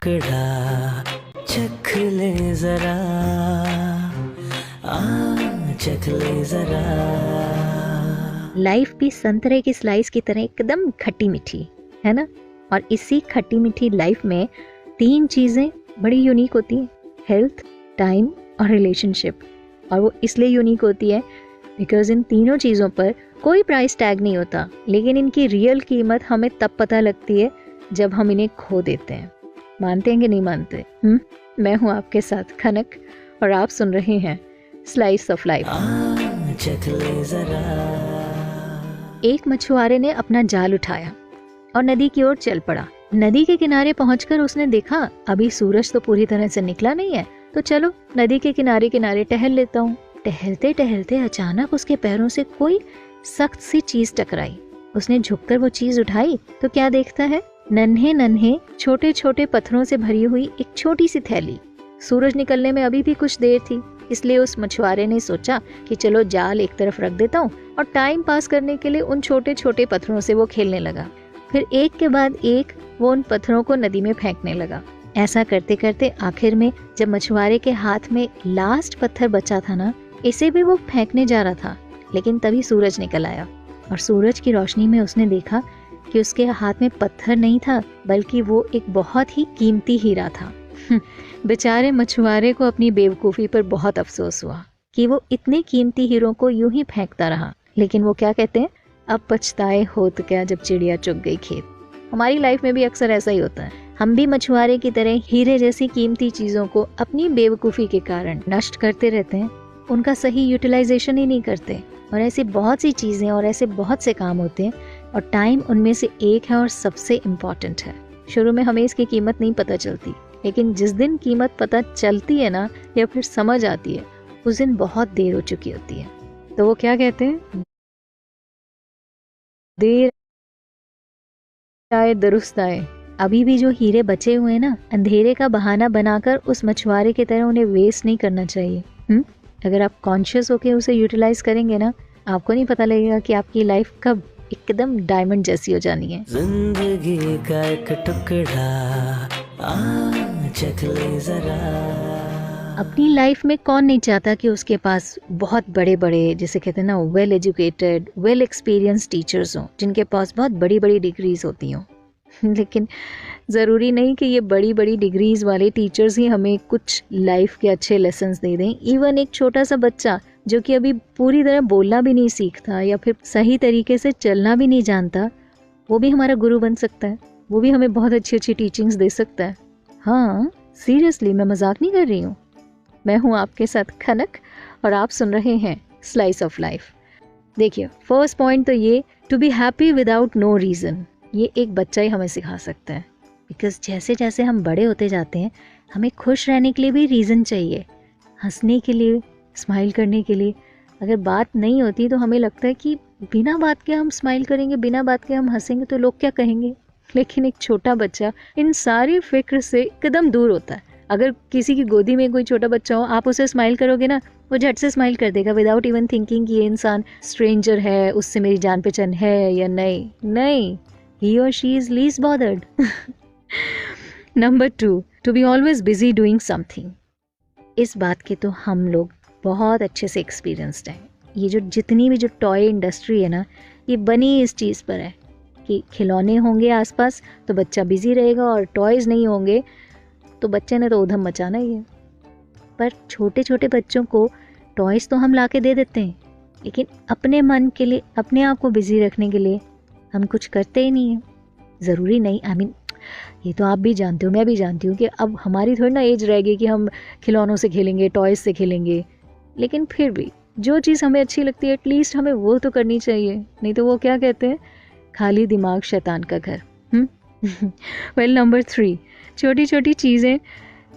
टुकड़ा चख ले जरा, चख ले जरा। लाइफ भी संतरे की स्लाइस की तरह एकदम खट्टी मीठी है ना। और इसी खट्टी मीठी लाइफ में 3 चीज़ें बड़ी यूनिक होती हैं, हेल्थ, टाइम और रिलेशनशिप। और वो इसलिए यूनिक होती है बिकॉज इन तीनों चीज़ों पर कोई प्राइस टैग नहीं होता, लेकिन इनकी रियल कीमत हमें तब पता लगती है जब हम इन्हें खो देते हैं। मानते हैं कि नहीं मानते? मैं हूँ आपके साथ खनक और आप सुन रहे हैं स्लाइस ऑफ लाइफ। एक मछुआरे ने अपना जाल उठाया और नदी की ओर चल पड़ा। नदी के किनारे पहुंचकर उसने देखा अभी सूरज तो पूरी तरह से निकला नहीं है, तो चलो नदी के किनारे किनारे टहल लेता हूँ। टहलते टहलते अचानक उसके पैरों से कोई सख्त सी चीज टकराई। उसने झुककर वो चीज उठाई तो क्या देखता है, नन्हे नन्हे छोटे छोटे पत्थरों से भरी हुई एक छोटी सी थैली। सूरज निकलने में अभी भी कुछ देर थी, इसलिए उस मछुआरे ने सोचा कि चलो जाल एक तरफ रख देता हूँ, और टाइम पास करने के लिए उन छोटे छोटे पत्थरों से वो खेलने लगा। फिर एक के बाद एक वो उन पत्थरों को नदी में फेंकने लगा। ऐसा करते करते आखिर में जब मछुआरे के हाथ में लास्ट पत्थर बचा था ना, इसे भी वो फेंकने जा रहा था, लेकिन तभी सूरज निकल आया और सूरज की रोशनी में उसने देखा कि उसके हाथ में पत्थर नहीं था, बल्कि वो एक बहुत ही कीमती हीरा था। बेचारे मछुआरे को अपनी बेवकूफ़ी पर बहुत अफसोस हुआ कि वो इतने कीमती हीरों को यूं ही फेंकता रहा। लेकिन वो क्या कहते हैं, अब पछताए होत क्या जब चिड़िया चुग गई खेत। हमारी लाइफ में भी अक्सर ऐसा ही होता है, हम भी मछुआरे की तरह हीरे जैसी कीमती चीज़ों को अपनी बेवकूफ़ी के कारण नष्ट करते रहते हैं, उनका सही यूटिलाइजेशन ही नहीं करते। और ऐसी बहुत सी चीज़ें और ऐसे बहुत से काम होते हैं, और टाइम उनमें से एक है और सबसे इम्पॉर्टेंट है। शुरू में हमें इसकी कीमत नहीं पता चलती, लेकिन जिस दिन कीमत पता चलती है ना, या फिर समझ आती है, उस दिन बहुत देर हो चुकी होती है। तो वो क्या कहते हैं, देर आए दुरुस्त आए। अभी भी जो हीरे बचे हुए हैं ना, अंधेरे का बहाना बनाकर उस मछुआरे की तरह उन्हें वेस्ट नहीं करना चाहिए। अगर आप कॉन्शियस होकर उसे यूटिलाइज करेंगे ना, आपको नहीं पता लगेगा कि आपकी लाइफ कब एकदम डायमंड जैसी हो जानी है। जिंदगी का एक टुकड़ा चख ले जरा। अपनी लाइफ में कौन नहीं चाहता कि उसके पास बहुत बड़े बड़े, जिसे कहते हैं ना, well educated, well experience teachers हों, जिनके पास बहुत बड़ी बड़ी डिग्रीज होती हों। लेकिन ज़रूरी नहीं कि ये बड़ी बड़ी डिग्रीज वाले टीचर्स ही हमें कुछ लाइफ के अच्छे लेसन्स दे दें। इवन एक छोटा सा बच्चा जो कि अभी पूरी तरह बोलना भी नहीं सीखता या फिर सही तरीके से चलना भी नहीं जानता, वो भी हमारा गुरु बन सकता है। वो भी हमें बहुत अच्छी अच्छी टीचिंग्स दे सकता है। हाँ, सीरियसली, मैं मजाक नहीं कर रही हूँ। मैं हूँ आपके साथ खनक और आप सुन रहे हैं स्लाइस ऑफ लाइफ। देखिए, फर्स्ट पॉइंट तो ये, to be happy without no reason, ये एक बच्चा ही हमें सिखा सकता है। बिकॉज जैसे जैसे हम बड़े होते जाते हैं, हमें खुश रहने के लिए भी रीज़न चाहिए, हंसने के लिए, स्माइल करने के लिए। अगर बात नहीं होती तो हमें लगता है कि बिना बात के हम स्माइल करेंगे, बिना बात के हम हंसेंगे तो लोग क्या कहेंगे। लेकिन एक छोटा बच्चा इन सारी फिक्र से एकदम दूर होता है। अगर किसी की गोदी में कोई छोटा बच्चा हो, आप उसे स्माइल करोगे ना, वो झट से स्माइल कर देगा विदाउट इवन थिंकिंग कि ये इंसान स्ट्रेंजर है, उससे मेरी जान पहचान है या नहीं। He or she is least bothered. Number 2, to be always busy doing something. इस बात के तो हम लोग बहुत अच्छे से एक्सपीरियंस्ड हैं। ये जो जितनी भी जो टॉय इंडस्ट्री है ना, ये बनी इस चीज़ पर है कि खिलौने होंगे आसपास तो बच्चा बिजी रहेगा, और टॉयज़ नहीं होंगे तो बच्चे ने तो उधम मचाना ही है। पर छोटे छोटे बच्चों को टॉयज़ तो हम ला के दे देते हैं, लेकिन अपने मन के लिए, अपने आप को बिज़ी रखने के लिए हम कुछ करते ही नहीं हैं। ज़रूरी नहीं, ये तो आप भी जानते हो, मैं भी जानती हूँ कि अब हमारी थोड़ी ना एज रह गई कि हम खिलौनों से खेलेंगे, टॉयज़ से खेलेंगे। लेकिन फिर भी जो चीज़ हमें अच्छी लगती है, एटलीस्ट हमें वो तो करनी चाहिए। नहीं तो वो क्या कहते हैं, खाली दिमाग शैतान का घर। वेल, नंबर 3, छोटी छोटी चीज़ें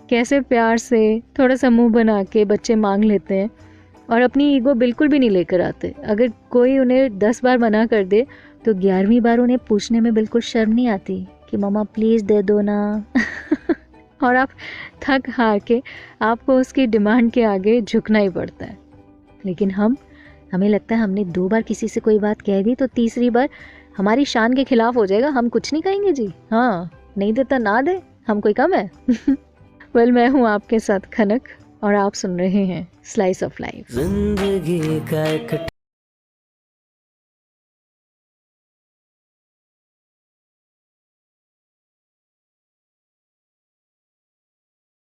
कैसे प्यार से थोड़ा सा मुँह बना के बच्चे मांग लेते हैं और अपनी ईगो बिल्कुल भी नहीं लेकर आते। अगर कोई उन्हें 10 बार मना कर दे तो 11वीं बार उन्हें पूछने में बिल्कुल शर्म नहीं आती कि मम्मा प्लीज़ दे दो ना। और आप थक हार के आपको उसकी डिमांड के आगे झुकना ही पड़ता है। लेकिन हमें लगता है हमने 2 बार किसी से कोई बात कह दी तो तीसरी बार हमारी शान के खिलाफ हो जाएगा, हम कुछ नहीं कहेंगे जी, हाँ नहीं देता ना दे, हम कोई कम है? वेल मैं हूँ आपके साथ खनक और आप सुन रहे हैं स्लाइस ऑफ लाइफ। जिंदगी का एक